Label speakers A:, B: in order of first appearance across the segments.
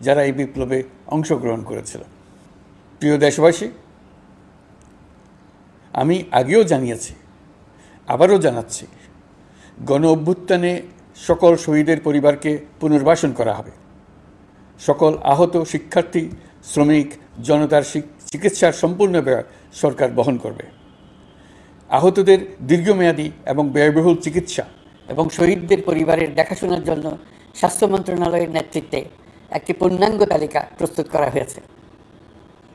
A: যারা এই বিপ্লবে অংশগ্রহণ করেছিল। প্রিয় দেশবাসী, আমি আগেও জানিয়েছি, আবারও জানাচ্ছি, গণ অভ্যুত্থানে সকল শহীদের পরিবারকে পুনর্বাসন করা হবে। সকল আহত শিক্ষার্থী, শ্রমিক, জনতার চিকিৎসার সম্পূর্ণ ব্যয় সরকার বহন করবে। আহতদের দীর্ঘমেয়াদী এবং ব্যয়বহুল চিকিৎসা
B: এবং শহীদদের পরিবারের দেখাশোনার জন্য স্বাস্থ্য মন্ত্রণালয়ের নেতৃত্বে একটি পূর্ণাঙ্গ তালিকা প্রস্তুত করা হয়েছে।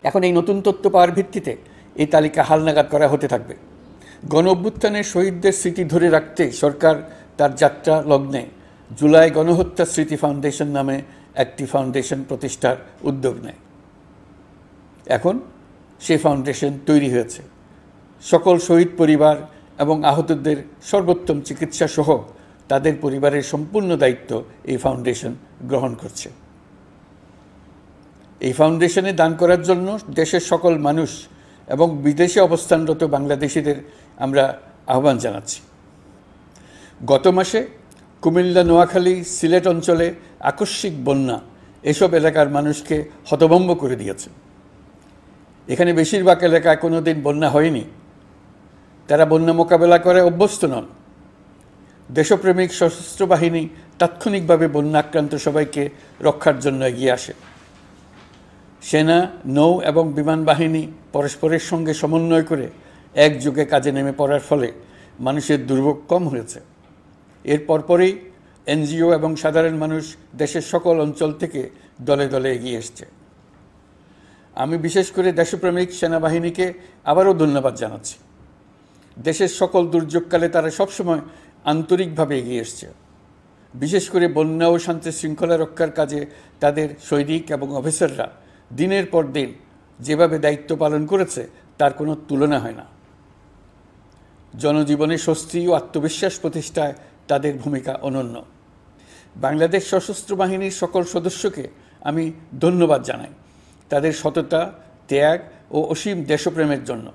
A: এখন এই নতুন তথ্য পাওয়ার ভিত্তিতে এই তালিকা হালনাগাদ করা হতে থাকবে। গণ অভ্যুত্থানের শহীদদের স্মৃতি ধরে রাখতে সরকার তার যাত্রা লগ্নে জুলাই গণহত্যা স্মৃতি ফাউন্ডেশন নামে একটি ফাউন্ডেশন প্রতিষ্ঠার উদ্যোগ নেয়। এখন সেই ফাউন্ডেশন তৈরি হয়েছে। সকল শহীদ পরিবার এবং আহতদের সর্বোত্তম চিকিৎসা সহ তাদের পরিবারের সম্পূর্ণ দায়িত্ব এই ফাউন্ডেশন গ্রহণ করছে। এই ফাউন্ডেশনে দান করার জন্য দেশের সকল মানুষ এবং বিদেশে অবস্থানরত বাংলাদেশিদের আমরা আহ্বান জানাচ্ছি। গত মাসে কুমিল্লা, নোয়াখালী, সিলেট অঞ্চলে আকস্মিক বন্যা এসব এলাকার মানুষকে হতভম্ব করে দিয়েছে। এখানে বেশিরভাগ এলাকায় কোনো দিন বন্যা হয়নি। তারা বন্যা মোকাবেলা করে অভ্যস্ত নন। দেশপ্রেমিক সশস্ত্র বাহিনী তাৎক্ষণিকভাবে বন্যা আক্রান্ত সবাইকে রক্ষার জন্য এগিয়ে আসে। সেনা, নৌ এবং বিমান বাহিনী পরস্পরের সঙ্গে সমন্বয় করে একযোগে কাজে নেমে পড়ার ফলে মানুষের দুর্ভোগ কম হয়েছে। এর পরপরই এনজিও এবং সাধারণ মানুষ দেশের সকল অঞ্চল থেকে দলে দলে এগিয়ে এসছে। আমি বিশেষ করে দেশপ্রেমিক সেনাবাহিনীকে আবারও ধন্যবাদ জানাচ্ছি। দেশের সকল দুর্যোগকালে তারা সবসময় আন্তরিকভাবে এগিয়ে এসছে। বিশেষ করে বন্যা ও শান্তি শৃঙ্খলা রক্ষার কাজে তাদের সৈনিক এবং অফিসাররা দিনের পর দিন যেভাবে দায়িত্ব পালন করেছে তার কোনো তুলনা হয় না। জনজীবনে স্বস্তি ও আত্মবিশ্বাস প্রতিষ্ঠায় তাদের ভূমিকা অনন্য। বাংলাদেশ সশস্ত্র বাহিনীর সকল সদস্যকে আমি ধন্যবাদ জানাই তাদের সততা, ত্যাগ ও অসীম দেশপ্রেমের জন্য।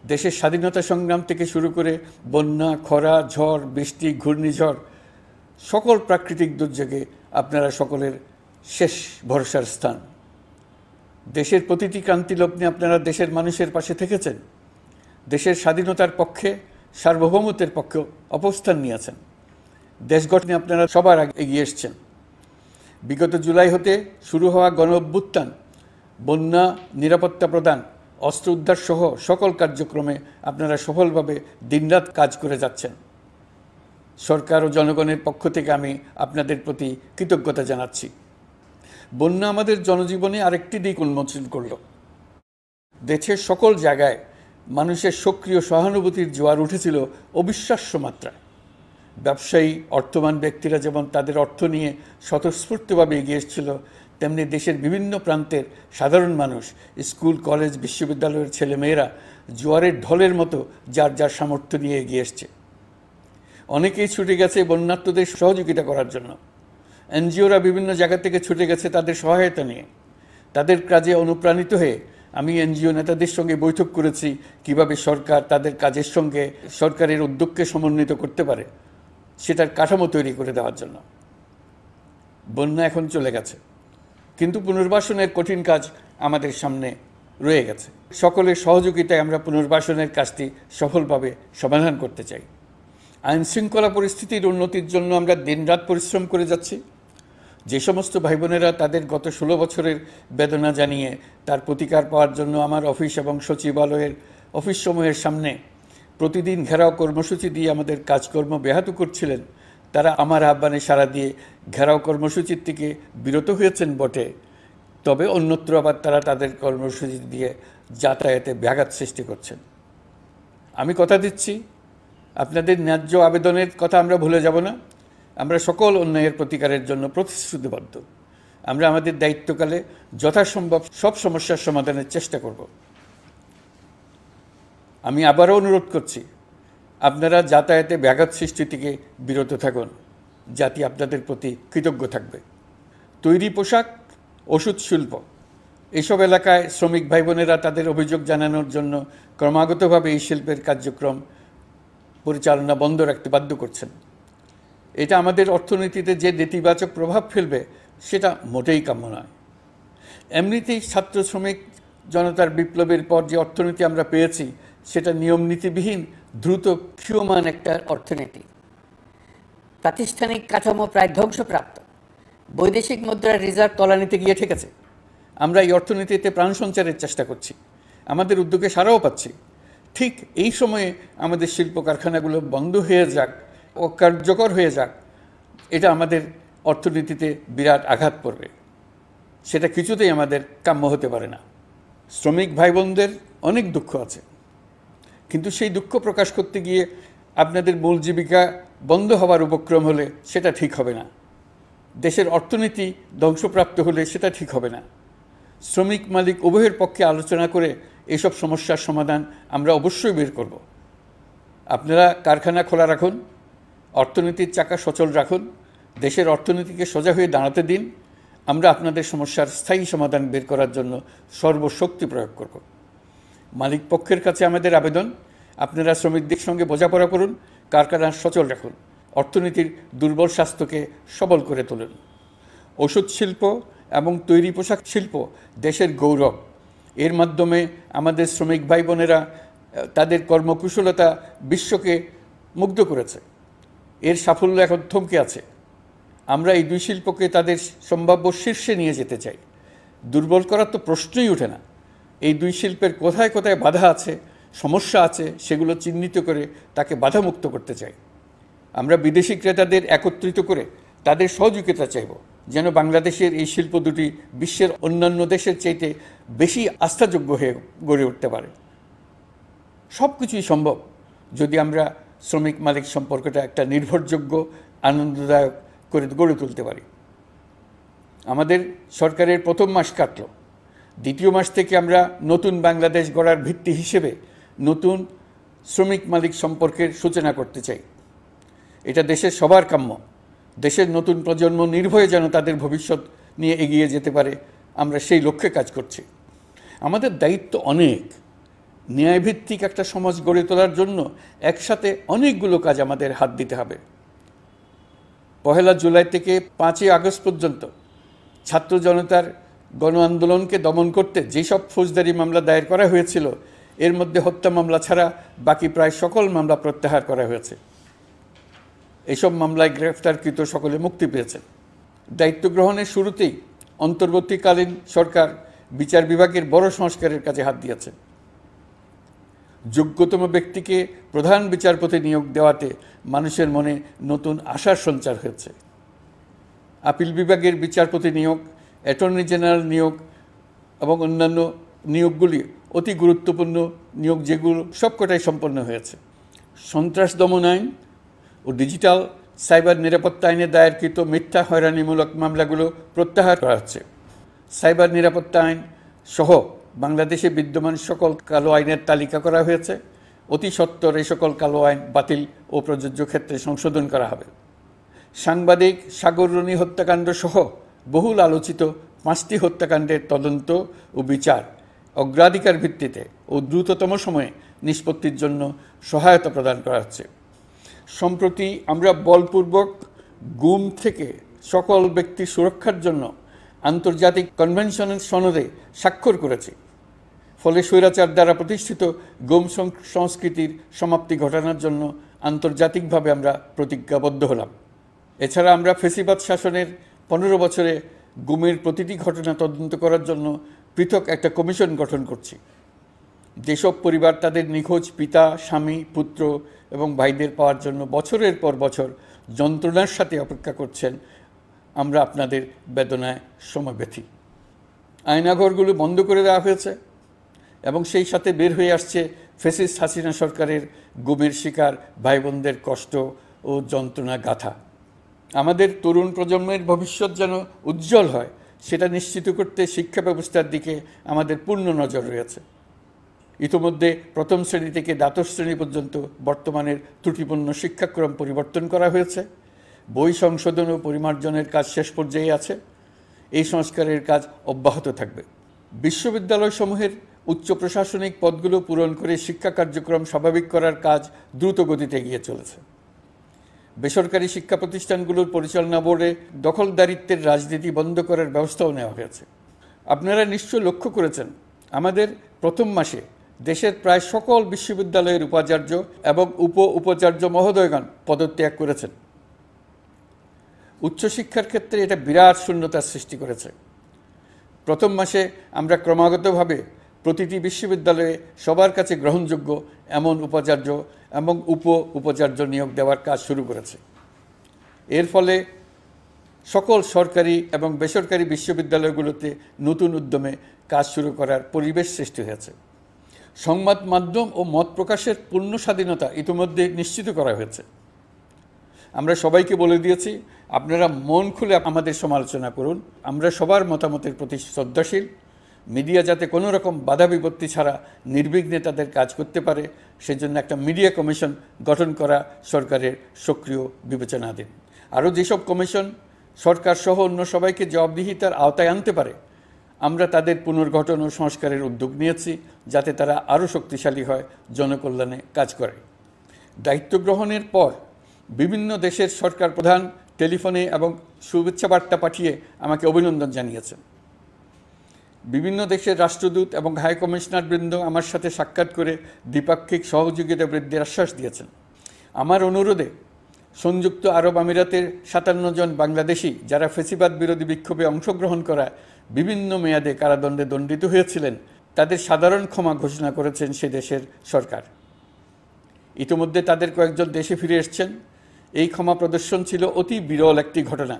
A: দেশের স্বাধীনতা সংগ্রাম থেকে শুরু করে বন্যা, খরা, ঝড়, বৃষ্টি, ঘূর্ণিঝড়, সকল প্রাকৃতিক দুর্যোগে আপনারা সকলের শেষ ভরসার স্থান। দেশের প্রতিটি ক্রান্তিলগ্নে আপনারা দেশের মানুষের পাশে থেকেছেন। দেশের স্বাধীনতার পক্ষে, সার্বভৌমত্বের পক্ষে অবস্থান নিয়েছেন। দেশ গঠনে আপনারা সবার আগে এগিয়ে এসছেন। বিগত জুলাই হতে শুরু হওয়া গণ অভ্যুত্থান, বন্যা, নিরাপত্তা প্রদান, অস্ত্র উদ্ধার সহ সকল কার্যক্রমে আপনারা সফলভাবে দিনরাত কাজ করে যাচ্ছেন। সরকার ও জনগণের পক্ষ থেকে আমি আপনাদের প্রতি কৃতজ্ঞতা জানাচ্ছি। বন্যা আমাদের জনজীবনে আরেকটি দিক উন্মোচন করল। দেশের সকল জায়গায় মানুষের সক্রিয় সহানুভূতির জোয়ার উঠেছিল অবিশ্বাস্য মাত্রায়। ব্যবসায়ী, অর্থবান ব্যক্তিরা যেমন তাদের অর্থ নিয়ে স্বতঃস্ফূর্তভাবে এগিয়ে এসেছিল, তেমনি দেশের বিভিন্ন প্রান্তের সাধারণ মানুষ, স্কুল, কলেজ, বিশ্ববিদ্যালয়ের ছেলেমেয়েরা জোয়ারের ঢলের মতো যার যার সামর্থ্য নিয়ে এগিয়ে এসছে। অনেকেই ছুটে গেছে বন্যার্তদের সহযোগিতা করার জন্য। এনজিওরা বিভিন্ন জায়গা থেকে ছুটে গেছে তাদের সহায়তা নিয়ে। তাদের কাজে অনুপ্রাণিত হয়ে আমি এনজিও নেতাদের সঙ্গে বৈঠক করেছি কিভাবে সরকার তাদের কাজের সঙ্গে সরকারের উদ্যোগকে সমন্বিত করতে পারে, সেটার কাঠামো তৈরি করে দেওয়ার জন্য। বন্যা এখন চলে গেছে, কিন্তু পুনর্বাসনের কঠিন কাজ আমাদের সামনে রয়ে গেছে। সকলের সহযোগিতায় আমরা পুনর্বাসনের কাজটি সফলভাবে সমাধান করতে চাই। আইন শৃঙ্খলা পরিস্থিতির উন্নতির জন্য আমরা দিনরাত পরিশ্রম করে যাচ্ছি। যে সমস্ত ভাই বোনেরা তাদের গত 16 বছরের বেদনা জানিয়ে তার প্রতিকার পাওয়ার জন্য আমার অফিস এবং সচিবালয়ের অফিসসমূহের সামনে প্রতিদিন ঘেরাও কর্মসূচি দিয়ে আমাদের কাজকর্ম ব্যাহত করছিলেন, তারা আমার আহ্বানে সাড়া দিয়ে ঘেরাও কর্মসূচির থেকে বিরত হয়েছেন বটে, তবে অন্যত্র আবার তারা তাদের কর্মসূচি দিয়ে যাতায়াতে ব্যাঘাত সৃষ্টি করছেন। আমি কথা দিচ্ছি, আপনাদের ন্যায্য আবেদনের কথা আমরা ভুলে যাব না। আমরা সকল অন্যায়ের প্রতিকারের জন্য প্রতিশ্রুতিবদ্ধ। আমরা আমাদের দায়িত্বকালে যথাসম্ভব সব সমস্যার সমাধানের চেষ্টা করব। আমি আবারও অনুরোধ করছি, আপনারা যাতায়াতে ব্যাঘাত সৃষ্টি থেকে বিরত থাকুন। জাতি আপনাদের প্রতি কৃতজ্ঞ থাকবে। তৈরি পোশাক, ওষুধ শিল্প, এসব এলাকায় শ্রমিক ভাই বোনেরা তাদের অভিযোগ জানানোর জন্য ক্রমাগতভাবে এই শিল্পের কার্যক্রম পরিচালনা বন্ধ রাখতে বাধ্য করছেন। এটা আমাদের অর্থনীতিতে যে নেতিবাচক প্রভাব ফেলবে সেটা মোটেই কাম্য নয়। এমনিতেই ছাত্র শ্রমিক জনতার বিপ্লবের পর যে অর্থনীতি আমরা পেয়েছি সেটা নিয়ম নীতিবিহীন দ্রুত ক্ষীয়মান একটা
B: অর্থনীতি। প্রাতিষ্ঠানিক কাঠামো প্রায় ধ্বংসপ্রাপ্ত। বৈদেশিক মুদ্রার রিজার্ভ তলানিতে গিয়ে ঠেকেছে।
A: আমরা এই অর্থনীতিতে প্রাণ সঞ্চারের চেষ্টা করছি, আমাদের উদ্যোগে সাড়াও পাচ্ছি। ঠিক এই সময়ে আমাদের শিল্প কারখানাগুলো বন্ধ হয়ে যাক, অকার্যকর হয়ে যাক, এটা আমাদের অর্থনীতিতে বিরাট আঘাত পড়বে। সেটা কিছুতেই আমাদের কাম্য হতে পারে না। শ্রমিক ভাই বোনদের অনেক দুঃখ আছে, কিন্তু সেই দুঃখ প্রকাশ করতে গিয়ে আপনাদের মূল জীবিকা বন্ধ হওয়ার উপক্রম হলে সেটা ঠিক হবে না। দেশের অর্থনীতি ধ্বংসপ্রাপ্ত হলে সেটা ঠিক হবে না। শ্রমিক মালিক উভয়ের পক্ষে আলোচনা করে এসব সমস্যার সমাধান আমরা অবশ্যই বের করব। আপনারা কারখানা খোলা রাখুন, অর্থনীতির চাকা সচল রাখুন, দেশের অর্থনীতিকে সোজা হয়ে দাঁড়াতে দিন। আমরা আপনাদের সমস্যার স্থায়ী সমাধান বের করার জন্য সর্বশক্তি প্রয়োগ করব। মালিক পক্ষের কাছে আমাদের আবেদন, আপনারা শ্রমিকদের সঙ্গে বোঝাপড়া করুন, কারখানা সচল রাখুন, অর্থনীতির দুর্বল স্বাস্থ্যকে সবল করে তুলুন। ওষুধ শিল্প এবং তৈরি পোশাক শিল্প দেশের গৌরব। এর মাধ্যমে আমাদের শ্রমিক ভাই বোনেরা তাদের কর্মকুশলতা বিশ্বকে মুগ্ধ করেছে। এর সাফল্য এখন থমকে আছে। আমরা এই দুই শিল্পকে তাদের সম্ভাব্য শীর্ষে নিয়ে যেতে চাই। দুর্বল করার তো প্রশ্নই ওঠে না। এই দুই শিল্পের কোথায় কোথায় বাধা আছে, সমস্যা আছে, সেগুলো চিহ্নিত করে তাকে বাধামুক্ত করতে চাই। আমরা বিদেশি ক্রেতাদের একত্রিত করে তাদের সহযোগিতা চাইব, যেন বাংলাদেশের এই শিল্প দুটি বিশ্বের অন্যান্য দেশের চাইতে বেশি আস্থাযোগ্য হয়ে গড়ে উঠতে পারে। সব কিছুই সম্ভব যদি আমরা শ্রমিক মালিক সম্পর্কটা একটা নির্ভরযোগ্য, আনন্দদায়ক করে গড়ে তুলতে পারি। আমাদের সরকারের প্রথম মাস কাটল, দ্বিতীয় মাস থেকে আমরা নতুন বাংলাদেশ গড়ার ভিত্তি হিসেবে নতুন শ্রমিক মালিক সম্পর্কের সূচনা করতে চাই। এটা দেশের সবার কাম্য। দেশের নতুন প্রজন্ম নির্ভয়ে যেন তাদের ভবিষ্যৎ নিয়ে এগিয়ে যেতে পারে, আমরা সেই লক্ষ্যে কাজ করছি। আমাদের দায়িত্ব অনেক। ন্যায়ভিত্তিক একটা সমাজ গড়ে তোলার জন্য একসাথে অনেকগুলো কাজ আমাদের হাত দিতে হবে। 1 জুলাই থেকে 5 আগস্ট পর্যন্ত ছাত্র জনতার গণ আন্দোলনকে দমন করতে যেসব ফৌজদারি মামলা দায়ের করা হয়েছিল, এর মধ্যে হত্যা মামলা ছাড়া বাকি প্রায় সকল মামলা প্রত্যাহার করা হয়েছে। এইসব মামলায় গ্রেফতারকৃত সকলে মুক্তি পেয়েছে। দায়িত্ব গ্রহণের শুরুতেই অন্তর্বর্তীকালীন সরকার বিচার বিভাগের বড় সংস্কারের কাজে হাত দিয়েছে। যোগ্যতম ব্যক্তিকে প্রধান বিচারপতি নিয়োগ দেওয়াতে মানুষের মনে নতুন আশার সঞ্চার হয়েছে। আপিল বিভাগের বিচারপতি নিয়োগ, অ্যাটর্নি জেনারেল নিয়োগ এবং অন্যান্য নিয়োগগুলি অতি গুরুত্বপূর্ণ নিয়োগ, যেগুলো সবকটাই সম্পন্ন হয়েছে। সন্ত্রাস দমন আইন ও ডিজিটাল সাইবার নিরাপত্তা আইনে দায়েরকৃত মিথ্যা হয়রানিমূলক মামলাগুলো প্রত্যাহার করা হচ্ছে। সাইবার নিরাপত্তা আইন সহ বাংলাদেশে বিদ্যমান সকল কালো আইনের তালিকা করা হয়েছে। অতি সত্বর এই সকল কালো আইন বাতিল ও প্রযোজ্য ক্ষেত্রে সংশোধন করা হবে। সাংবাদিক সাগর রনি হত্যাকাণ্ড সহ বহুল আলোচিত 5টি হত্যাকাণ্ডের তদন্ত ও বিচার অগ্রাধিকার ভিত্তিতে ও দ্রুততম সময়ে নিষ্পত্তির জন্য সহায়তা প্রদান করা হচ্ছে। সম্প্রতি আমরা বলপূর্বক গুম থেকে সকল ব্যক্তির সুরক্ষার জন্য আন্তর্জাতিক কনভেনশনের সনদে স্বাক্ষর করেছি। ফলে স্বৈরাচার দ্বারা প্রতিষ্ঠিত গুম সংস্কৃতির সমাপ্তি ঘটানোর জন্য আন্তর্জাতিকভাবে আমরা প্রতিজ্ঞাবদ্ধ হলাম। এছাড়া আমরা ফেসিবাদ শাসনের 15 বছরে গুমের প্রতিটি ঘটনা তদন্ত করার জন্য পৃথক একটা কমিশন গঠন করছি। যেসব পরিবার তাদের নিখোঁজ পিতা, স্বামী, পুত্র এবং ভাইদের পাওয়ার জন্য বছরের পর বছর যন্ত্রণার সাথে অপেক্ষা করছেন, আমরা আপনাদের বেদনায় সমব্যথী। আয়নাঘরগুলো বন্ধ করে দেওয়া হয়েছে এবং সেই সাথে বের হয়ে আসছে ফ্যাসিস্ট হাসিনা সরকারের গুমের শিকার ভাই বোনদের কষ্ট ও যন্ত্রণা গাথা। আমাদের তরুণ প্রজন্মের ভবিষ্যৎ যেন উজ্জ্বল হয়, সেটা নিশ্চিত করতে শিক্ষা ব্যবস্থার দিকে আমাদের পূর্ণ নজর রয়েছে। ইতিমধ্যে প্রথম শ্রেণী থেকে দ্বাদশ শ্রেণী পর্যন্ত বর্তমানের ত্রুটিপূর্ণ শিক্ষাক্রম পরিবর্তন করা হয়েছে। বই সংশোধন ও পরিমার্জনের কাজ শেষ পর্যায়ে আছে। এই সংস্কারের কাজ অব্যাহত থাকবে। বিশ্ববিদ্যালয়সমূহের উচ্চ প্রশাসনিক পদগুলো পূরণ করে শিক্ষা কার্যক্রম স্বাভাবিক করার কাজ দ্রুত গতিতে এগিয়ে চলেছে। বেসরকারি শিক্ষা প্রতিষ্ঠানগুলোর পরিচালনা বোর্ডে দখলদারিত্বের রাজনীতি বন্ধ করার ব্যবস্থাও নেওয়া হয়েছে। আপনারা নিশ্চয় লক্ষ্য করেছেন আমাদের প্রথম মাসে দেশের প্রায় সকল বিশ্ববিদ্যালয়ের উপাচার্য এবং উপাচার্য মহোদয়গণ পদত্যাগ করেছেন। উচ্চশিক্ষার ক্ষেত্রে এটা বিরাট শূন্যতার সৃষ্টি করেছে। প্রথম মাসে আমরা ক্রমাগতভাবে প্রতিটি বিশ্ববিদ্যালয়ে সবার কাছে গ্রহণযোগ্য এমন উপাচার্য এবং উপাচার্য নিয়োগ দেওয়ার কাজ শুরু করেছে। এর ফলে সকল সরকারি এবং বেসরকারি বিশ্ববিদ্যালয়গুলোতে নতুন উদ্যমে কাজ শুরু করার পরিবেশ সৃষ্টি হয়েছে। সংবাদ মাধ্যম ও মত প্রকাশের পূর্ণ স্বাধীনতা ইতিমধ্যে নিশ্চিত করা হয়েছে। আমরা সবাইকে বলে দিয়েছি, আপনারা মন খুলে আমাদের সমালোচনা করুন, আমরা সবার মতামতের প্রতি শ্রদ্ধাশীল। মিডিয়া যাতে কোনো রকম বাধা বিপত্তি ছাড়া নির্বিঘ্নে তাদের কাজ করতে পারে সেজন্য একটা মিডিয়া কমিশন গঠন করা সরকারের সক্রিয় বিবেচনাধীন। আরও যেসব কমিশন সরকার সহ অন্য সবাইকে জবাবদিহিতার আওতায় আনতে পারে আমরা তাদের পুনর্গঠন ও সংস্কারের উদ্যোগ নিয়েছি, যাতে তারা আরও শক্তিশালী হয়, জনকল্যাণে কাজ করে। দায়িত্ব গ্রহণের পর বিভিন্ন দেশের সরকার প্রধান টেলিফোনে এবং শুভেচ্ছা বার্তা পাঠিয়ে আমাকে অভিনন্দন জানিয়েছেন। বিভিন্ন দেশের রাষ্ট্রদূত এবং হাই কমিশনারবৃন্দ আমার সাথে সাক্ষাৎ করে দ্বিপাক্ষিক সহযোগিতা বৃদ্ধির আশ্বাস দিয়েছেন। আমার অনুরোধে সংযুক্ত আরব আমিরাতের 57 জন বাংলাদেশি যারা ফ্যাসিবাদ বিরোধী বিক্ষোভে অংশগ্রহণ করা বিভিন্ন মেয়াদে কারাদণ্ডে দণ্ডিত হয়েছিলেন তাদের সাধারণ ক্ষমা ঘোষণা করেছেন সে দেশের সরকার। ইতিমধ্যে তাদের কয়েকজন দেশে ফিরে এসেছেন। এই ক্ষমা প্রদর্শন ছিল অতি বিরল একটি ঘটনা।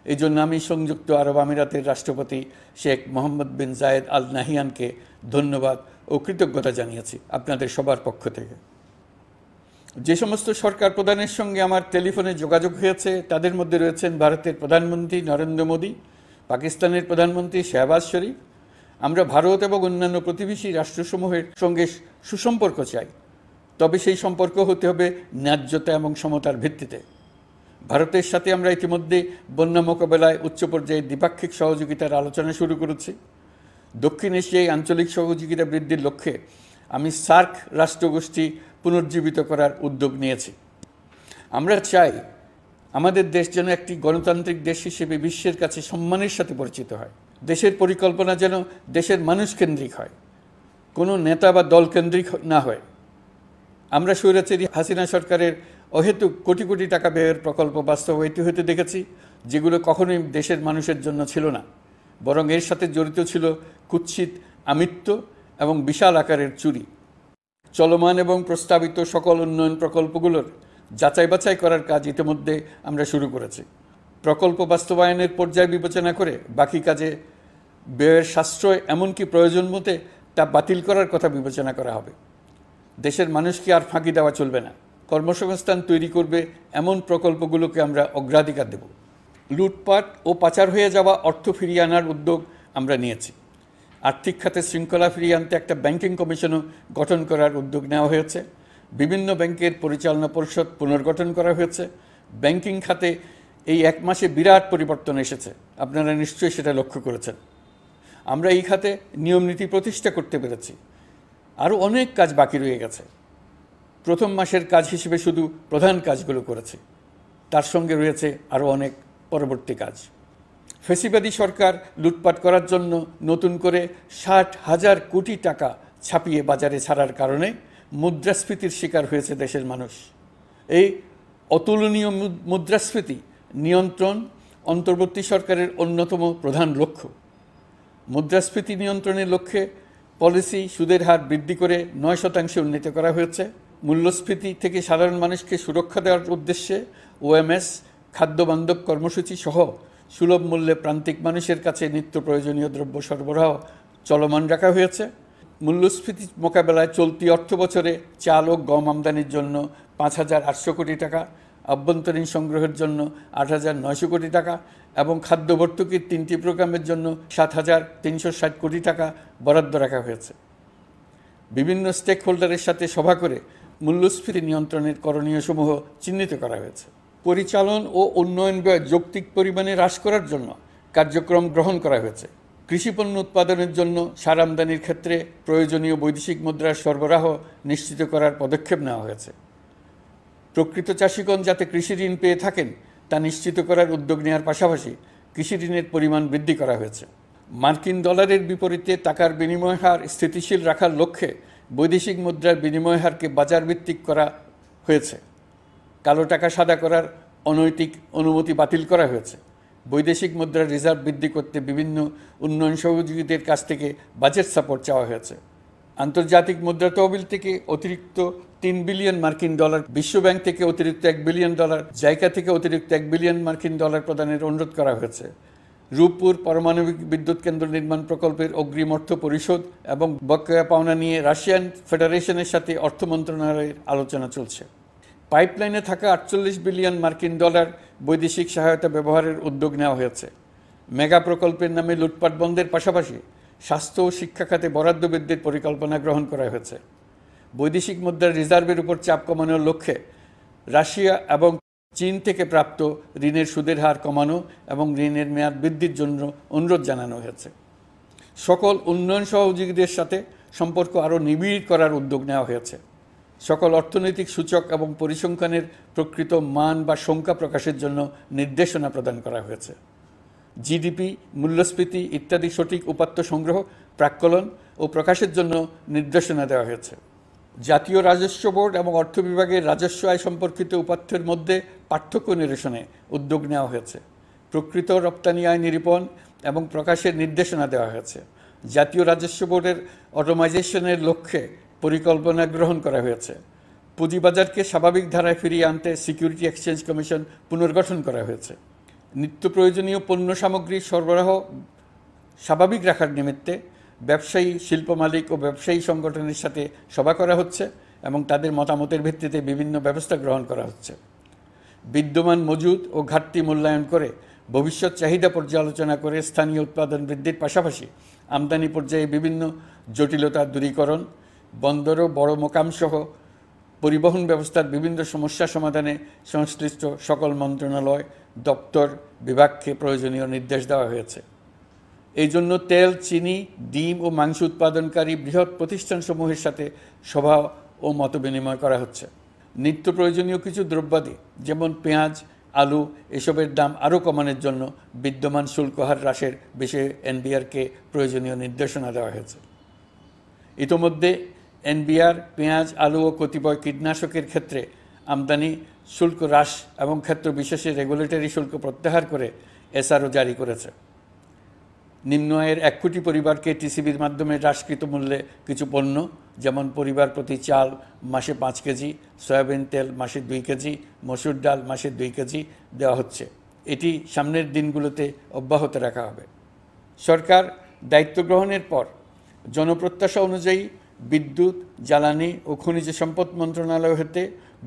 A: এই জন্য আমি সংযুক্ত আরব আমিরাতের রাষ্ট্রপতি শেখ মোহাম্মদ বিন জায়েদ আল নাহিয়ানকে ধন্যবাদ ও কৃতজ্ঞতা জানিয়েছি আপনাদের সবার পক্ষ থেকে। যে সমস্ত সরকার প্রধানের সঙ্গে আমার টেলিফোনে যোগাযোগ হয়েছে তাদের মধ্যে রয়েছেন ভারতের প্রধানমন্ত্রী নরেন্দ্র মোদী, পাকিস্তানের প্রধানমন্ত্রী শাহবাজ শরীফ। আমরা ভারত এবং অন্যান্য প্রতিবেশী রাষ্ট্রসমূহের সঙ্গে সুসম্পর্ক চাই, তবে সেই সম্পর্ক হতে হবে ন্যায্যতা এবং সমতার ভিত্তিতে। ভারতের সাথে আমরা ইতিমধ্যে বন্যা মোকাবেলায় উচ্চ পর্যায়ে দ্বিপাক্ষিক সহযোগিতার আলোচনা শুরু করেছি। দক্ষিণ এশিয়ায় আঞ্চলিক সহযোগিতা বৃদ্ধির লক্ষ্যে আমি সার্ক রাষ্ট্রগোষ্ঠী পুনর্জীবিত করার উদ্যোগ নিয়েছি। আমরা চাই আমাদের দেশ যেন একটি গণতান্ত্রিক দেশ হিসেবে বিশ্বের কাছে সম্মানের সাথে পরিচিত হয়। দেশের পরিকল্পনা যেন দেশের মানুষ কেন্দ্রিক হয়, কোনো নেতা বা দল কেন্দ্রিক না হয়। আমরা স্বৈরাচারী হাসিনা সরকারের অহেতুক কোটি কোটি টাকা ব্যয়ের প্রকল্প বাস্তবায়িত হতে দেখেছি, যেগুলো কখনোই দেশের মানুষের জন্য ছিল না, বরং এর সাথে জড়িত ছিল কুৎসিত আমিত্ব এবং বিশাল আকারের চুরি। চলমান এবং প্রস্তাবিত সকল উন্নয়ন প্রকল্পগুলোর যাচাই বাছাই করার কাজ ইতিমধ্যে আমরা শুরু করেছি। প্রকল্প বাস্তবায়নের পর্যায় বিবেচনা করে বাকি কাজে ব্যয়ের সাশ্রয় এমনকি প্রয়োজন মতে তা বাতিল করার কথা বিবেচনা করা হবে। দেশের মানুষকে আর ফাঁকি দেওয়া চলবে না। কর্মসংস্থান তৈরি করবে এমন প্রকল্পগুলোকে আমরা অগ্রাধিকার দেব। লুটপাট ও পাচার হয়ে যাওয়া অর্থ ফিরিয়ে আনার উদ্যোগ আমরা নিয়েছি। আর্থিক খাতে শৃঙ্খলা ফিরিয়ে আনতে একটা ব্যাংকিং কমিশনও গঠন করার উদ্যোগ নেওয়া হয়েছে। বিভিন্ন ব্যাংকের পরিচালনা পরিষদ পুনর্গঠন করা হয়েছে। ব্যাংকিং খাতে এই এক মাসে বিরাট পরিবর্তন এসেছে, আপনারা নিশ্চয়ই সেটা লক্ষ্য করেছেন। আমরা এই খাতে নিয়মনীতি প্রতিষ্ঠা করতে পেরেছি। আরও অনেক কাজ বাকি রয়ে গেছে। প্রথম মাসের কাজ হিসেবে শুধু প্রধান কাজগুলো করেছি, তার সঙ্গে রয়েছে আরও অনেক পরবর্তী কাজ। ফ্যাসিবাদী সরকার লুটপাট করার জন্য নতুন করে 60,000 কোটি টাকা ছাপিয়ে বাজারে ছাড়ার কারণে মুদ্রাস্ফীতির শিকার হয়েছে দেশের মানুষ। এই অতুলনীয় মুদ্রাস্ফীতি নিয়ন্ত্রণ অন্তর্বর্তী সরকারের অন্যতম প্রধান লক্ষ্য। মুদ্রাস্ফীতি নিয়ন্ত্রণের লক্ষ্যে পলিসি সুদের হার বৃদ্ধি করে 9% উন্নীত করা হয়েছে। মূল্যস্ফীতি থেকে সাধারণ মানুষকে সুরক্ষা দেওয়ার উদ্দেশ্যে ওএমএস খাদ্যবান্ধব কর্মসূচি সহ সুলভ মূল্যে প্রান্তিক মানুষের কাছে নিত্য প্রয়োজনীয় দ্রব্য সরবরাহ চলমান রাখা হয়েছে। মূল্যস্ফীতি মোকাবেলায় চলতি অর্থ বছরে চাল ও গম আমদানির জন্য 5,800 কোটি টাকা, আভ্যন্তরীণ সংগ্রহের জন্য 8,900 কোটি টাকা এবং খাদ্য ভর্তুকির 3টি প্রোগ্রামের জন্য 7,360 কোটি টাকা বরাদ্দ রাখা হয়েছে। বিভিন্ন স্টেক হোল্ডারের সাথে সভা করে মূল্যস্ফীতি নিয়ন্ত্রণের করণীয়সমূহ চিহ্নিত করা হয়েছে। পরিচালন ও উন্নয়ন ব্যয় যৌক্তিক পরিমাণে হ্রাস করার জন্য কার্যক্রম গ্রহণ করা হয়েছে। কৃষিপণ্য উৎপাদনের জন্য সার আমদানির ক্ষেত্রে প্রয়োজনীয় বৈদেশিক মুদ্রার সরবরাহ নিশ্চিত করার পদক্ষেপ নেওয়া হয়েছে। প্রকৃত চাষিগণ যাতে কৃষি ঋণ পেয়ে থাকেন তা নিশ্চিত করার উদ্যোগ নেওয়ার পাশাপাশি কৃষি ঋণের পরিমাণ বৃদ্ধি করা হয়েছে। মার্কিন ডলারের বিপরীতে টাকার বিনিময় হার স্থিতিশীল রাখার লক্ষ্যে বৈদেশিক মুদ্রার বিনিময় হারকে বাজারভিত্তিক করা হয়েছে। কালো টাকা সাদা করার অনৈতিক অনুমতি বাতিল করা হয়েছে। বৈদেশিক মুদ্রার রিজার্ভ বৃদ্ধি করতে বিভিন্ন উন্নয়ন সহযোগীদের কাছ থেকে বাজেট সাপোর্ট চাওয়া হয়েছে। আন্তর্জাতিক মুদ্রা তহবিল থেকে অতিরিক্ত 3 বিলিয়ন মার্কিন ডলার, বিশ্বব্যাংক থেকে অতিরিক্ত 1 বিলিয়ন ডলার, জাইকা থেকে অতিরিক্ত 1 বিলিয়ন মার্কিন ডলার প্রদানের অনুরোধ করা হয়েছে। রূপপুর পারমাণবিক বিদ্যুৎ কেন্দ্র নির্মাণ প্রকল্পের অগ্রিম অর্থ পরিশোধ এবং বকেয়া পাওনা নিয়ে রাশিয়ান ফেডারেশনের সাথে অর্থ মন্ত্রণালয়ের আলোচনা চলছে। পাইপলাইনে থাকা 48 বিলিয়ন মার্কিন ডলার বৈদেশিক সহায়তা ব্যবহারের উদ্যোগ নেওয়া হয়েছে। মেগা প্রকল্পের নামে লুটপাট বন্ধের পাশাপাশি স্বাস্থ্য ও শিক্ষা খাতে বরাদ্দ বৃদ্ধির পরিকল্পনা গ্রহণ করা হয়েছে। বৈদেশিক মুদ্রার রিজার্ভের উপর চাপ কমানোর লক্ষ্যে রাশিয়া এবং চীন থেকে প্রাপ্ত ঋণের সুদের হার কমানো এবং ঋণের মেয়াদ বৃদ্ধির জন্য অনুরোধ জানানো হয়েছে। সকল উন্নয়ন সহযোগীদের সাথে সম্পর্ক আরও নিবিড় করার উদ্যোগ নেওয়া হয়েছে। সকল অর্থনৈতিক সূচক এবং পরিসংখ্যানের প্রকৃত মান বা সংখ্যা প্রকাশের জন্য নির্দেশনা প্রদান করা হয়েছে। জিডিপি, মূল্যস্ফীতি ইত্যাদি সঠিক উপাত্ত সংগ্রহ, প্রাক্কলন ও প্রকাশের জন্য নির্দেশনা দেওয়া হয়েছে। জাতীয় রাজস্ব বোর্ড এবং অর্থ বিভাগের রাজস্ব আয় সম্পর্কিত উপাত্তের মধ্যে পার্থক্য নিরসনে উদ্যোগ নেওয়া হয়েছে। প্রকৃত রপ্তানি আয় নিরূপণ এবং প্রকাশের নির্দেশনা দেওয়া হয়েছে। জাতীয় রাজস্ব বোর্ডের অটোমাইজেশনের লক্ষ্যে পরিকল্পনা গ্রহণ করা হয়েছে। পুঁজিবাজারকে স্বাভাবিক ধারায় ফিরিয়ে আনতে সিকিউরিটি এক্সচেঞ্জ কমিশন পুনর্গঠন করা হয়েছে। নিত্য প্রয়োজনীয় পণ্য সামগ্রীর সরবরাহ স্বাভাবিক রাখার নিমিত্তে ব্যবসায়ী, শিল্প মালিক ও ব্যবসায়ী সংগঠনের সাথে সভা করা হচ্ছে এবং তাদের মতামতের ভিত্তিতে বিভিন্ন ব্যবস্থা গ্রহণ করা হচ্ছে। বিদ্যমান মজুদ ও ঘাটতি মূল্যায়ন করে ভবিষ্যৎ চাহিদা পর্যালোচনা করে স্থানীয় উৎপাদন বৃদ্ধির পাশাপাশি আমদানি পর্যায়ে বিভিন্ন জটিলতা দূরীকরণ, বন্দর ও বড় মোকামসহ পরিবহন ব্যবস্থার বিভিন্ন সমস্যা সমাধানে সংশ্লিষ্ট সকল মন্ত্রণালয়, দপ্তর, বিভাগকে প্রয়োজনীয় নির্দেশ দেওয়া হয়েছে। এই জন্য তেল, চিনি, ডিম ও মাংস উৎপাদনকারী বৃহৎ প্রতিষ্ঠানসমূহের সাথে সভা ও মতবিনিময় করা হচ্ছে। নিত্য প্রয়োজনীয় কিছু দ্রব্যাদি যেমন পেঁয়াজ, আলু এসবের দাম আরও কমানোর জন্য বিদ্যমান শুল্ক হার হ্রাসের বিষয়ে এনবিআরকে প্রয়োজনীয় নির্দেশনা দেওয়া হয়েছে। ইতোমধ্যে এনবিআর পেঁয়াজ, আলু ও কতিপয় কীটনাশকের ক্ষেত্রে আমদানি শুল্ক হ্রাস এবং ক্ষেত্র বিশেষে রেগুলেটরি শুল্ক প্রত্যাহার করে এসআরও জারি করেছে। নিম্ন আয়ের 1 কোটি পরিবারকে টিসিবির মাধ্যমে হ্রাসকৃত মূল্যে কিছু পণ্য যেমন পরিবার প্রতি চাল মাসে 5 কেজি, সয়াবিন তেল মাসে 2 কেজি, মসুর ডাল মাসে 2 কেজি দেওয়া হচ্ছে। এটি সামনের দিনগুলোতে অব্যাহত রাখা হবে। সরকার দায়িত্ব গ্রহণের পর জনপ্রত্যাশা অনুযায়ী বিদ্যুৎ, জ্বালানি ও খনিজ সম্পদ মন্ত্রণালয় হতে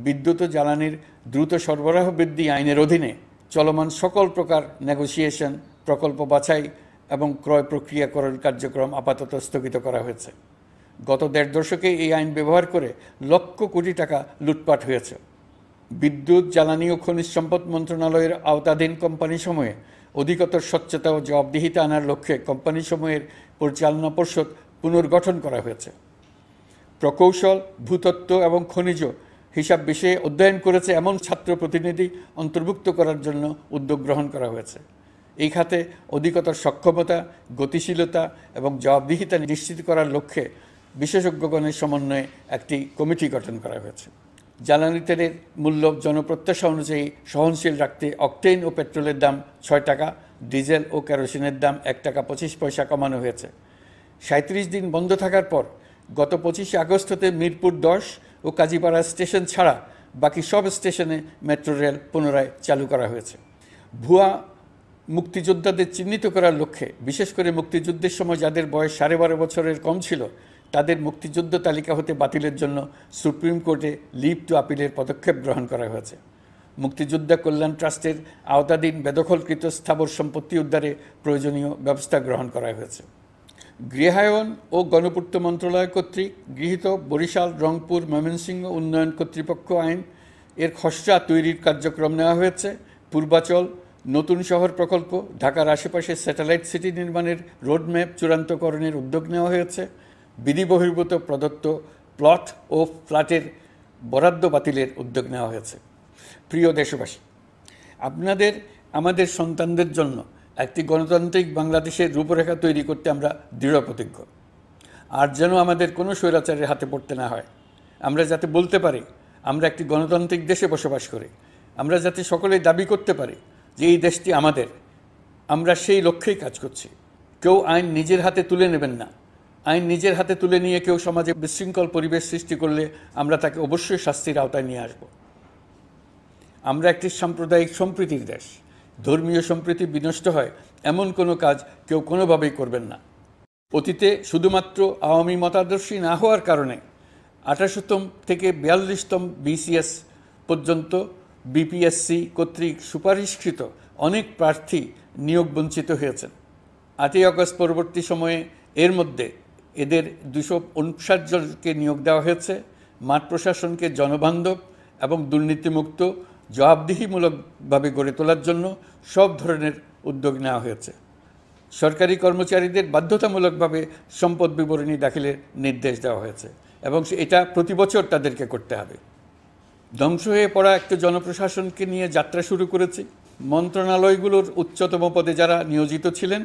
A: বিদ্যুৎ ও জ্বালানির দ্রুত সরবরাহ বৃদ্ধি আইনের অধীনে চলমান সকল প্রকার নেগোসিয়েশন, প্রকল্প বাছাই এবং ক্রয় প্রক্রিয়াকরণ কার্যক্রম আপাতত স্থগিত করা হয়েছে। গত 1.5 দশকে এই আইন ব্যবহার করে লক্ষ কোটি টাকা লুটপাট হয়েছে। বিদ্যুৎ, জ্বালানি ও খনিজ সম্পদ মন্ত্রণালয়ের আওতাধীন কোম্পানিসমূহে অধিকতর স্বচ্ছতা ও জবাবদিহিতা আনার লক্ষ্যে কোম্পানিসমূহের পরিচালনা পর্ষদ পুনর্গঠন করা হয়েছে। প্রকৌশল, ভূতত্ত্ব এবং খনিজ হিসাব বিষয়ে অধ্যয়ন করেছে এমন ছাত্র প্রতিনিধি অন্তর্ভুক্ত করার জন্য উদ্যোগ গ্রহণ করা হয়েছে। এই খাতে অধিকতর সক্ষমতা, গতিশীলতা এবং জবাবদিহিতা নিশ্চিত করার লক্ষ্যে বিশেষজ্ঞগণের সমন্বয়ে একটি কমিটি গঠন করা হয়েছে। জ্বালানি তেলের মূল্য জনপ্রত্যাশা অনুযায়ী সহনশীল রাখতে অকটেন ও পেট্রোলের দাম 6 টাকা, ডিজেল ও কেরোসিনের দাম 1 টাকা 25 পয়সা কমানো হয়েছে। 37 দিন বন্ধ থাকার পর গত 25 আগস্ট হতে মিরপুর 10 ও কাজীপাড়া স্টেশন ছাড়া বাকি সব স্টেশনে মেট্রো রেল পুনরায় চালু করা হয়েছে। ভুয়া মুক্তিযোদ্ধাদের চিহ্নিত করার লক্ষ্যে বিশেষ করে মুক্তিযুদ্ধের সময় যাদের বয়স 12.5 বছরের কম ছিল তাদের মুক্তিযুদ্ধ তালিকা হতে বাতিলের জন্য সুপ্রিম কোর্টে লিভ টু আপিলের পদক্ষেপ গ্রহণ করা হয়েছে। মুক্তিযোদ্ধা কল্যাণ ট্রাস্টের আওতাধীন বেদখলকৃত স্থাবর সম্পত্তি উদ্ধারে প্রয়োজনীয় ব্যবস্থা গ্রহণ করা হয়েছে। গৃহায়ন ও গণপূর্ত মন্ত্রণালয় কর্তৃক গৃহীত বরিশাল, রংপুর, ময়মনসিংহ উন্নয়ন কর্তৃপক্ষ আইন এর খসড়া তৈরির কার্যক্রম নেওয়া হয়েছে। পূর্বাচল নতুন শহর প্রকল্প, ঢাকার আশেপাশে স্যাটেলাইট সিটি নির্মাণের রোডম্যাপ চূড়ান্তকরণের উদ্যোগ নেওয়া হয়েছে। বিধি বহির্ভূত প্রদত্ত প্লট ও ফ্ল্যাটের বরাদ্দ বাতিলের উদ্যোগ নেওয়া হয়েছে। প্রিয় দেশবাসী, আপনাদের আমাদের সন্তানদের জন্য একটি গণতান্ত্রিক বাংলাদেশের রূপরেখা তৈরি করতে আমরা দৃঢ় প্রতিজ্ঞ। আর যেন আমাদের কোনো স্বৈরাচারের হাতে পড়তে না হয়। আমরা যাতে বলতে পারি আমরা একটি গণতান্ত্রিক দেশে বসবাস করি, আমরা যাতে সকলেই দাবি করতে পারি যে এই দেশটি আমাদের, আমরা সেই লক্ষ্যেই কাজ করছি। কেউ আইন নিজের হাতে তুলে নেবেন না। আইন নিজের হাতে তুলে নিয়ে কেউ সমাজে বিশৃঙ্খল পরিবেশ সৃষ্টি করলে আমরা তাকে অবশ্যই শাস্তির আওতায় নিয়ে আসব। আমরা একটি সাম্প্রদায়িক সম্প্রীতির দেশ। ধর্মীয় সম্প্রীতি বিনষ্ট হয় এমন কোনো কাজ কেউ কোনোভাবেই করবেন না। অতীতে শুধুমাত্র আওয়ামী মতাদর্শী না হওয়ার কারণে 18তম থেকে 42তম BCS পর্যন্ত BPSC কর্তৃক সুপারিশকৃত অনেক প্রার্থী নিয়োগ বঞ্চিত হয়েছেন। 8ই আগস্ট পরবর্তী সময়ে এর মধ্যে এদের 259 জনকে নিয়োগ দেওয়া হয়েছে। মাঠ প্রশাসনকে জনবান্ধব এবং দুর্নীতিমুক্ত জবাবদিহিমূলকভাবে গড়ে তোলার জন্য সব ধরনের উদ্যোগ নেওয়া হয়েছে। সরকারি কর্মচারীদের বাধ্যতামূলকভাবে সম্পদ বিবরণী দাখিলের নির্দেশ দেওয়া হয়েছে এবং এটা প্রতি বছর তাদেরকে করতে হবে। ধ্বংস হয়ে পড়া একটা জনপ্রশাসনকে নিয়ে যাত্রা শুরু করেছি। মন্ত্রণালয়গুলোর উচ্চতম পদে যারা নিয়োজিত ছিলেন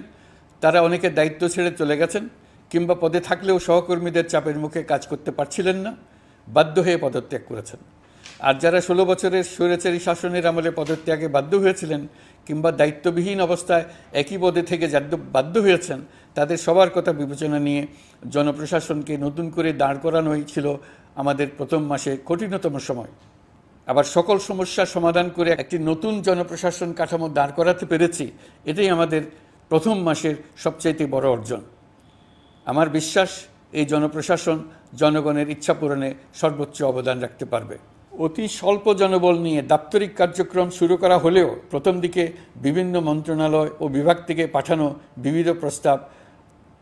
A: তারা অনেকে দায়িত্ব ছেড়ে চলে গেছেন, কিংবা পদে থাকলেও সহকর্মীদের চাপের মুখে কাজ করতে পারছিলেন না, বাধ্য হয়ে পদত্যাগ করেছেন। আর যারা 16 বছরের স্বৈরাচারী শাসনের আমলে পদত্যাগে বাধ্য হয়েছিলেন কিংবা দায়িত্ববিহীন অবস্থায় একই পদে থেকে বাধ্য হয়েছেন, তাদের সবার কথা বিবেচনা নিয়ে জনপ্রশাসনকে নতুন করে দাঁড় করানোই ছিল আমাদের প্রথম মাসে কঠিনতম সময়। আবার সকল সমস্যার সমাধান করে একটি নতুন জনপ্রশাসন কাঠামো দাঁড় করাতে পেরেছি, এটাই আমাদের প্রথম মাসের সবচাইতে বড় অর্জন। আমার বিশ্বাস এই জনপ্রশাসন জনগণের ইচ্ছা পূরণে সর্বোচ্চ অবদান রাখতে পারবে। অতি স্বল্প জনবল নিয়ে দাপ্তরিক কার্যক্রম শুরু করা হলেও প্রথম দিকে বিভিন্ন মন্ত্রণালয় ও বিভাগ থেকে পাঠানো বিবিধ প্রস্তাব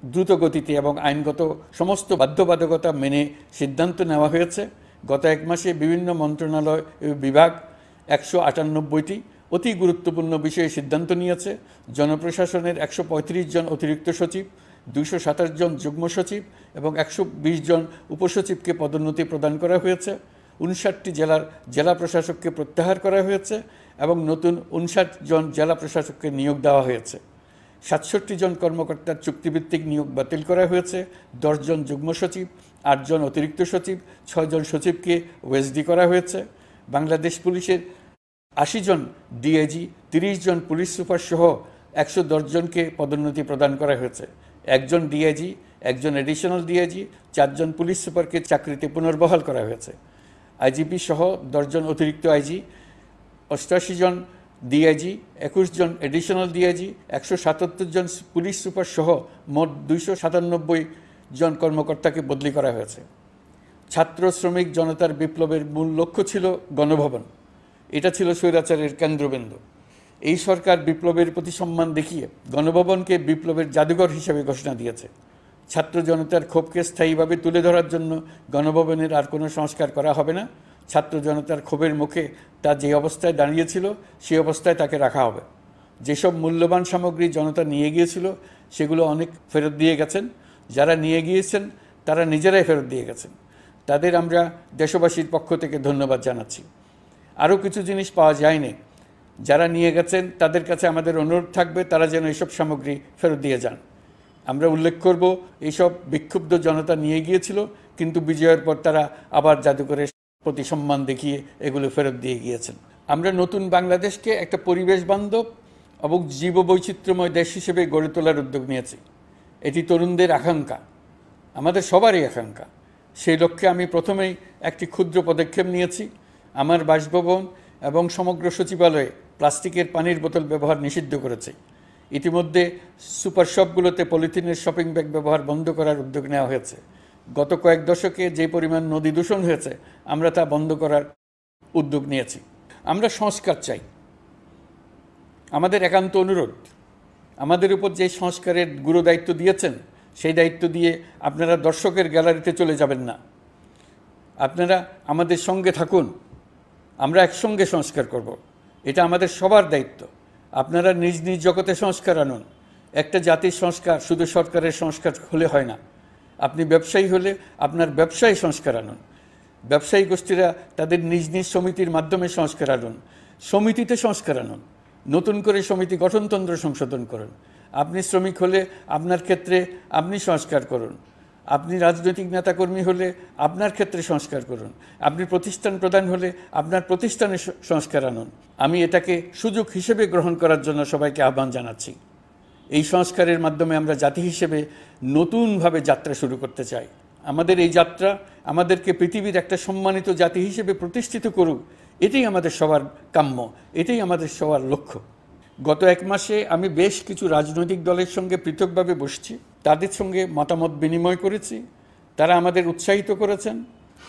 A: দ্রুত গতিতে এবং আইনগত সমস্ত বাধ্যবাধকতা মেনে সিদ্ধান্ত নেওয়া হয়েছে। গত এক মাসে বিভিন্ন মন্ত্রণালয় ও বিভাগ 198টি অতি গুরুত্বপূর্ণ বিষয়ে সিদ্ধান্ত নিয়েছে। জনপ্রশাসনের 135 জন অতিরিক্ত সচিব, 227 জন যুগ্ম সচিব এবং 120 জন উপসচিবকে পদোন্নতি প্রদান করা হয়েছে। 59টি জেলা প্রশাসককে প্রত্যাহার করা হয়েছে এবং নতুন 59 জন জেলা প্রশাসককে নিয়োগ দেওয়া হয়েছে। 67 জন কর্মকর্তার চুক্তিভিত্তিক নিয়োগ বাতিল করা হয়েছে। 10 জন যুগ্ম সচিব, 8 জন অতিরিক্ত সচিব, 6 জন সচিবকে ওএসডি করা হয়েছে। বাংলাদেশ পুলিশের 80 জন ডিআইজি, 30 জন পুলিশ সুপার সহ 110 জনকে পদোন্নতি প্রদান করা হয়েছে। 1 জন ডিআইজি, 1 জন এডিশনাল ডিআইজি, 4 জন পুলিশ সুপারকে চাকরিতে পুনর্বহাল করা হয়েছে। আইজিপি সহ 10 জন অতিরিক্ত আইজি, 88 জন ডিআইজি, 21 জন এডিশনাল ডিআইজি, 177 জন পুলিশ সুপার সহ মোট 297 জন কর্মকর্তাকে বদলি করা হয়েছে। ছাত্র শ্রমিক জনতার বিপ্লবের মূল লক্ষ্য ছিল গণভবন। এটা ছিল স্বৈরাচারের কেন্দ্রবিন্দু। এই সরকার বিপ্লবের প্রতি সম্মান দেখিয়ে গণভবনকে বিপ্লবের জাদুঘর হিসেবে ঘোষণা দিয়েছে। ছাত্র জনতার ক্ষোভকে স্থায়ীভাবে তুলে ধরার জন্য গণভবনের আর কোনো সংস্কার করা হবে না। ছাত্র জনতার ক্ষোভের মুখে তা যে অবস্থায় দাঁড়িয়েছিল সেই অবস্থায় তাকে রাখা হবে। যেসব মূল্যবান সামগ্রী জনতা নিয়ে গিয়েছিল সেগুলো অনেক ফেরত দিয়ে গেছেন। যারা নিয়ে গিয়েছেন তারা নিজেরাই ফেরত দিয়ে গেছেন। তাদের আমরা দেশবাসীর পক্ষ থেকে ধন্যবাদ জানাচ্ছি। আরও কিছু জিনিস পাওয়া যায়নি। যারা নিয়ে গেছেন তাদের কাছে আমাদের অনুরোধ থাকবে তারা যেন এইসব সামগ্রী ফেরত দিয়ে যান। আমরা উল্লেখ করব এইসব বিক্ষুব্ধ জনতা নিয়ে গিয়েছিল, কিন্তু বিজয়ের পর তারা আবার জাদুঘরের প্রতি সম্মান দেখিয়ে এগুলো ফেরত দিয়ে গিয়েছেন। আমরা নতুন বাংলাদেশকে একটা পরিবেশ বান্ধব এবং জীববৈচিত্র্যময় দেশ হিসেবে গড়ে তোলার উদ্যোগ নিয়েছি। এটি তরুণদের আকাঙ্ক্ষা, আমাদের সবারই আকাঙ্ক্ষা। সেই লক্ষ্যে আমি প্রথমেই একটি ক্ষুদ্র পদক্ষেপ নিয়েছি। আমার বাসভবন এবং সমগ্র সচিবালয়ে প্লাস্টিকের পানির বোতল ব্যবহার নিষিদ্ধ করেছে। ইতিমধ্যে সুপার শপগুলোতে পলিথিনের শপিং ব্যাগ ব্যবহার বন্ধ করার উদ্যোগ নেওয়া হয়েছে। গত কয়েক দশকে যে পরিমাণ নদী দূষণ হয়েছে আমরা তা বন্ধ করার উদ্যোগ নিয়েছি। আমরা সংস্কার চাই। আমাদের একান্ত অনুরোধ, আমাদের উপর যে সংস্কারের গুরু দায়িত্ব দিয়েছেন সেই দায়িত্ব দিয়ে আপনারা দর্শকের গ্যালারিতে চলে যাবেন না। আপনারা আমাদের সঙ্গে থাকুন, আমরা একসঙ্গে সংস্কার করব। এটা আমাদের সবার দায়িত্ব। আপনারা নিজ নিজ জগতে সংস্কার আনুন। একটা জাতির সংস্কার শুধু সরকারের সংস্কার হলে হয় না। আপনি ব্যবসায়ী হলে আপনার ব্যবসায় সংস্কার আনুন। ব্যবসায়ী গোষ্ঠীরা তাদের নিজ নিজ সমিতির মাধ্যমে সংস্কার আনুন। সমিতিতে সংস্কার আনুন। নতুন করে সমিতি গঠনতন্ত্র সংশোধন করুন। আপনি শ্রমিক হলে আপনার ক্ষেত্রে আপনি সংস্কার করুন। আপনি রাজনৈতিক নেতাকর্মী হলে আপনার ক্ষেত্রে সংস্কার করুন। আপনি প্রতিষ্ঠান প্রধান হলে আপনার প্রতিষ্ঠানে সংস্কার আনুন। আমি এটাকে সুযোগ হিসেবে গ্রহণ করার জন্য সবাইকে আহ্বান জানাচ্ছি। এই সংস্কারের মাধ্যমে আমরা জাতি হিসেবে নতুনভাবে যাত্রা শুরু করতে চাই। আমাদের এই যাত্রা আমাদেরকে পৃথিবীর একটা সম্মানিত জাতি হিসেবে প্রতিষ্ঠিত করুক, এটাই আমাদের সবার কাম্য, এটাই আমাদের সবার লক্ষ্য। গত এক মাসে আমি বেশ কিছু রাজনৈতিক দলের সঙ্গে পৃথকভাবে বসছি, তাদের সঙ্গে মতামত বিনিময় করেছি। তারা আমাদের উৎসাহিত করেছেন,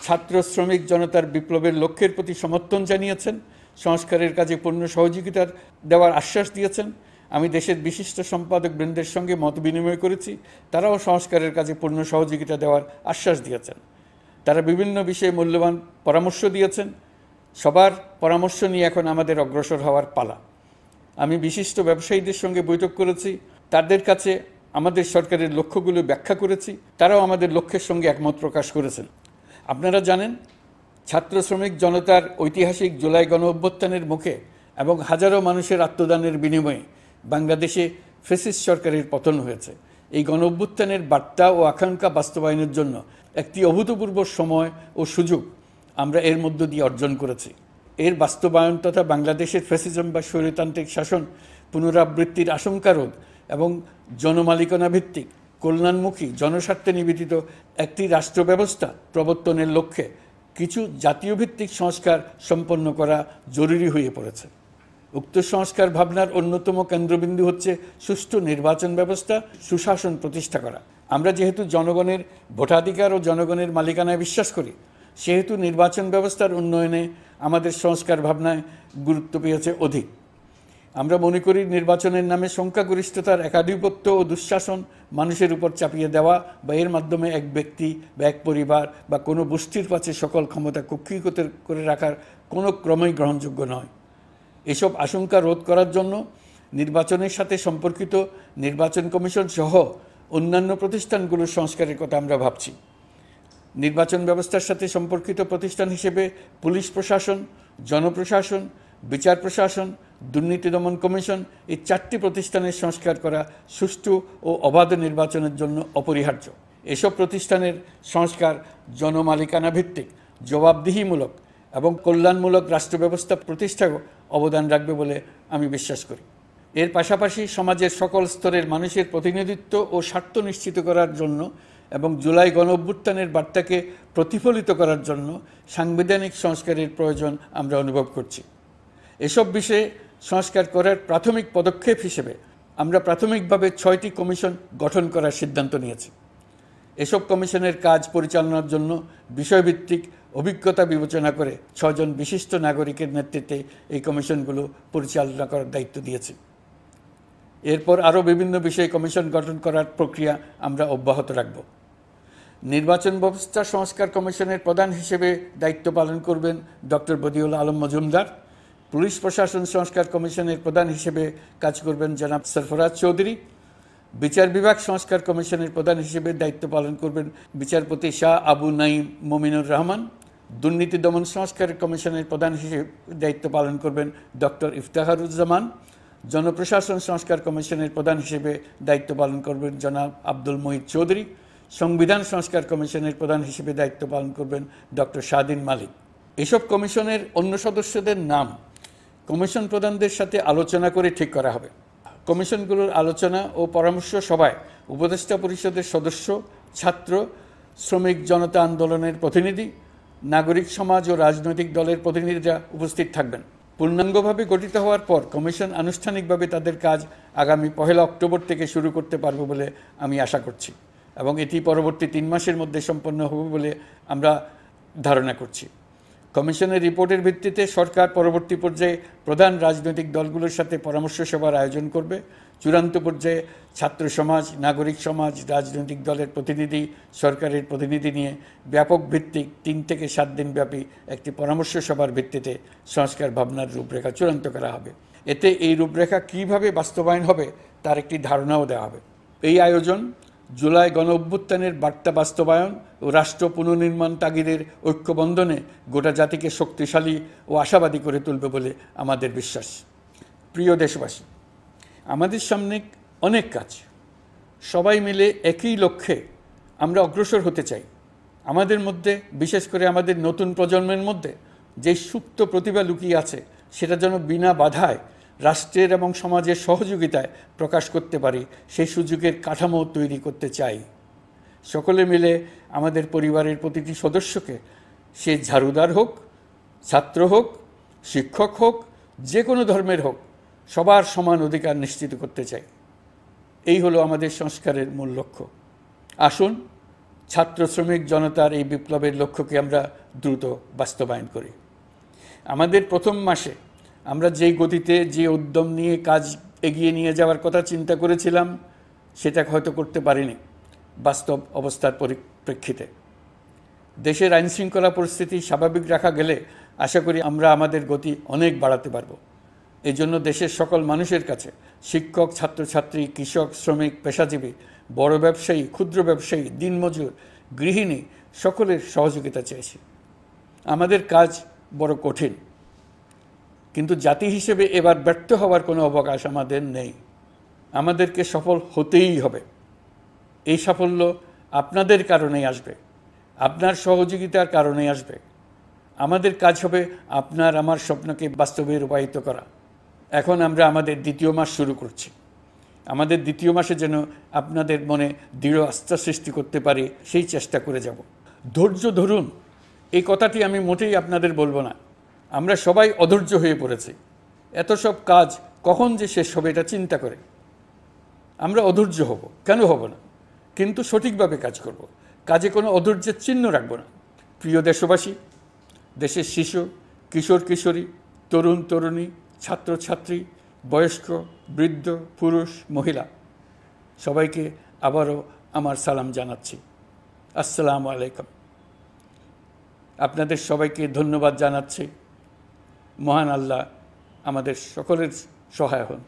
A: ছাত্র শ্রমিক জনতার বিপ্লবের লক্ষ্যের প্রতি সমর্থন জানিয়েছেন, সংস্কারের কাজে পূর্ণ সহযোগিতা দেওয়ার আশ্বাস দিয়েছেন। আমি দেশের বিশিষ্ট সম্পাদক বৃন্দের সঙ্গে মত বিনিময় করেছি, তারাও সংস্কারের কাজে পূর্ণ সহযোগিতা দেওয়ার আশ্বাস দিয়েছেন। তারা বিভিন্ন বিষয়ে মূল্যবান পরামর্শ দিয়েছেন। সবার পরামর্শ নিয়ে এখন আমাদের অগ্রসর হওয়ার পালা। আমি বিশিষ্ট ব্যবসায়ীদের সঙ্গে বৈঠক করেছি, তাদের কাছে আমাদের সরকারের লক্ষ্যগুলো ব্যাখ্যা করেছি, তারাও আমাদের লক্ষ্যের সঙ্গে একমত প্রকাশ করেছেন। আপনারা জানেন, ছাত্র শ্রমিক জনতার ঐতিহাসিক জুলাই গণ অভ্যুত্থানের মুখে এবং হাজারো মানুষের আত্মদানের বিনিময়ে বাংলাদেশে ফ্যাসিস্ট সরকারের পতন হয়েছে। এই গণ অভ্যুত্থানের বার্তা ও আকাঙ্ক্ষা বাস্তবায়নের জন্য একটি অভূতপূর্ব সময় ও সুযোগ আমরা এর মধ্য দিয়ে অর্জন করেছি। এর বাস্তবায়ন তথা বাংলাদেশের ফ্যাসিজম বা স্বৈরতান্ত্রিক শাসন পুনরাবৃত্তির আশঙ্কা রোধ এবং জনমালিকানা ভিত্তিক কল্যাণমুখী জনস্বার্থে নিবেদিত একটি রাষ্ট্র ব্যবস্থা প্রবর্তনের লক্ষ্যে কিছু জাতীয় ভিত্তিক সংস্কার সম্পন্ন করা জরুরি হয়ে পড়েছে। উক্ত সংস্কার ভাবনার অন্যতম কেন্দ্রবিন্দু হচ্ছে সুষ্ঠু নির্বাচন ব্যবস্থা, সুশাসন প্রতিষ্ঠা করা। আমরা যেহেতু জনগণের ভোটাধিকার ও জনগণের মালিকানায় বিশ্বাস করি, সেহেতু নির্বাচন ব্যবস্থার উন্নয়নে আমাদের সংস্কার ভাবনায় গুরুত্ব পেয়েছে অধিক। আমরা মনে করি নির্বাচনের নামে সংখ্যাগরিষ্ঠতার একাধিপত্য ও দুঃশাসন মানুষের উপর চাপিয়ে দেওয়া বা এর মাধ্যমে এক ব্যক্তি বা এক পরিবার বা কোনো গোষ্ঠীর কাছে সকল ক্ষমতা কক্ষীগত করে রাখার কোনো ক্রমেই গ্রহণযোগ্য নয়। এসব আশঙ্কা রোধ করার জন্য নির্বাচনের সাথে সম্পর্কিত নির্বাচন কমিশন সহ অন্যান্য প্রতিষ্ঠানগুলোর সংস্কারের কথা আমরা ভাবছি। নির্বাচন ব্যবস্থার সাথে সম্পর্কিত প্রতিষ্ঠান হিসেবে পুলিশ প্রশাসন, জনপ্রশাসন, বিচার প্রশাসন, দুর্নীতি দমন কমিশন এই 4টি প্রতিষ্ঠানের সংস্কার করা সুষ্ঠু ও অবাধ নির্বাচনের জন্য অপরিহার্য। এসব প্রতিষ্ঠানের সংস্কার জনমালিকানা ভিত্তিক, জবাবদিহিমূলক এবং কল্যাণমূলক রাষ্ট্র ব্যবস্থা প্রতিষ্ঠায় অবদান রাখবে বলে আমি বিশ্বাস করি। এর পাশাপাশি সমাজের সকল স্তরের মানুষের প্রতিনিধিত্ব ও স্বার্থ নিশ্চিত করার জন্য এবং জুলাই গণ অভ্যুত্থানের বার্তাকে প্রতিফলিত করার জন্য সাংবিধানিক সংস্কারের প্রয়োজন আমরা অনুভব করছি। এসব বিষয়ে সংস্কার করার প্রাথমিক পদক্ষেপ হিসেবে আমরা প্রাথমিকভাবে 6টি কমিশন গঠন করার সিদ্ধান্ত নিয়েছি। এসব কমিশনের কাজ পরিচালনার জন্য বিষয়ভিত্তিক অভিজ্ঞতা বিবেচনা করে 6 জন বিশিষ্ট নাগরিকের নেতৃত্বে এই কমিশনগুলো পরিচালনা করার দায়িত্ব দিয়েছি। এরপর আরও বিভিন্ন বিষয়ে কমিশন গঠন করার প্রক্রিয়া আমরা অব্যাহত রাখব। নির্বাচন ব্যবস্থা সংস্কার কমিশনের প্রধান হিসেবে দায়িত্ব পালন করবেন ডক্টর বদিউল আলম মজুমদার। পুলিশ প্রশাসন সংস্কার কমিশনের প্রধান হিসেবে কাজ করবেন জনাব সরফরাজ চৌধুরী। বিচার বিভাগ সংস্কার কমিশনের প্রধান হিসেবে দায়িত্ব পালন করবেন বিচারপতি শাহ আবু নাঈম মমিনুর রহমান। দুর্নীতি দমন সংস্কার কমিশনের প্রধান হিসেবে দায়িত্ব পালন করবেন ডক্টর ইফতেখারুজ্জামান। জনপ্রশাসন সংস্কার কমিশনের প্রধান হিসেবে দায়িত্ব পালন করবেন জনাব আব্দুল মহিদ চৌধুরী। সংবিধান সংস্কার কমিশনের প্রধান হিসেবে দায়িত্ব পালন করবেন ডক্টর শাহদিন মালিক। এসব কমিশনের অন্য সদস্যদের নাম কমিশন প্রধানদের সাথে আলোচনা করে ঠিক করা হবে। কমিশনগুলোর আলোচনা ও পরামর্শ সভায় উপদেষ্টা পরিষদের সদস্য, ছাত্র, শ্রমিক জনতা আন্দোলনের প্রতিনিধি, নাগরিক সমাজ ও রাজনৈতিক দলের প্রতিনিধিরা উপস্থিত থাকবেন। পূর্ণাঙ্গভাবে গঠিত হওয়ার পর কমিশন আনুষ্ঠানিকভাবে তাদের কাজ আগামী 1 অক্টোবর থেকে শুরু করতে পারবে বলে আমি আশা করছি এবং এটি পরবর্তী 3 মাসের মধ্যে সম্পন্ন হবে বলে আমরা ধারণা করছি। কমিশনের রিপোর্টের ভিত্তিতে সরকার পরবর্তী পর্যায়ে প্রধান রাজনৈতিক দলগুলোর সাথে পরামর্শ সভার আয়োজন করবে। চূড়ান্ত পর্যায়ে ছাত্র সমাজ, নাগরিক সমাজ, রাজনৈতিক দলের প্রতিনিধি, সরকারের প্রতিনিধি নিয়ে ব্যাপক ভিত্তিক 3 থেকে 7 দিন ব্যাপী একটি পরামর্শ সভার ভিত্তিতে সংস্কার ভাবনার রূপরেখা চূড়ান্ত করা হবে। এতে এই রূপরেখা কীভাবে বাস্তবায়ন হবে তার একটি ধারণাও দেওয়া হবে। এই আয়োজন জুলাই গণ অভ্যুত্থানের বার্তা বাস্তবায়ন ও রাষ্ট্র পুনর্নির্মাণ তাগিদের ঐক্যবন্ধনে গোটা জাতিকে শক্তিশালী ও আশাবাদী করে তুলবে বলে আমাদের বিশ্বাস। প্রিয় দেশবাসী, আমাদের সামনে অনেক কাজ। সবাই মিলে একই লক্ষ্যে আমরা অগ্রসর হতে চাই। আমাদের মধ্যে, বিশেষ করে আমাদের নতুন প্রজন্মের মধ্যে যে সুপ্ত প্রতিভা লুকিয়ে আছে, সেটা যেন বিনা বাধায় রাষ্ট্রের এবং সমাজের সহযোগিতায় প্রকাশ করতে পারি, সেই সুযোগের কাঠামো তৈরি করতে চাই। সকলে মিলে আমাদের পরিবারের প্রতিটি সদস্যকে, সে ঝাড়ুদার হোক, ছাত্র হোক, শিক্ষক হোক, যে কোনো ধর্মের হোক, সবার সমান অধিকার নিশ্চিত করতে চাই। এই হলো আমাদের সংস্কারের মূল লক্ষ্য। আসুন ছাত্র শ্রমিক জনতার এই বিপ্লবের লক্ষ্যকে আমরা দ্রুত বাস্তবায়ন করি। আমাদের প্রথম মাসে আমরা যেই গতিতে, যে উদ্যম নিয়ে কাজ এগিয়ে নিয়ে যাওয়ার কথা চিন্তা করেছিলাম, সেটা হয়তো করতে পারিনি বাস্তব অবস্থার পরিপ্রেক্ষিতে। দেশের আইনশৃঙ্খলা পরিস্থিতি স্বাভাবিক রাখা গেলে আশা করি আমরা আমাদের গতি অনেক বাড়াতে পারব। এই জন্য দেশের সকল মানুষের কাছে, শিক্ষক, ছাত্রছাত্রী, কৃষক, শ্রমিক, পেশাজীবী, বড় ব্যবসায়ী, ক্ষুদ্র ব্যবসায়ী, দিনমজুর, গৃহিণী, সকলের সহযোগিতা চেয়েছি। আমাদের কাজ বড় কঠিন, কিন্তু জাতি হিসেবে এবার ব্যর্থ হওয়ার কোনো অবকাশ আমাদের নেই। আমাদেরকে সফল হতেই হবে। এই সাফল্য আপনাদের কারণেই আসবে, আপনার সহযোগিতার কারণেই আসবে। আমাদের কাজ হবে আপনার আমার স্বপ্নকে বাস্তবে রূপায়িত করা। এখন আমরা আমাদের দ্বিতীয় মাস শুরু করছি। আমাদের দ্বিতীয় মাসে যেন আপনাদের মনে দৃঢ় আস্থা সৃষ্টি করতে পারি, সেই চেষ্টা করে যাব। ধৈর্য ধরুন, এই কথাটি আমি মোটেই আপনাদের বলবো না। আমরা সবাই অধৈর্য হয়ে পড়েছি। এত সব কাজ কখন যে শেষ হবে এটা চিন্তা করে আমরা অধৈর্য হব, কেন হব না? কিন্তু সঠিকভাবে কাজ করব, কাজে কোনো অধৈর্যের চিহ্ন রাখব না। প্রিয় দেশবাসী, দেশের শিশু, কিশোর কিশোরী, তরুণ তরুণী, ছাত্রছাত্রী, বয়স্ক, বৃদ্ধ, পুরুষ, মহিলা, সবাইকে আবারও আমার সালাম জানাচ্ছি। আসসালামু আলাইকুম। আপনাদের সবাইকে ধন্যবাদ জানাচ্ছি। মহান আল্লাহ আমাদের সকলের সহায় হন।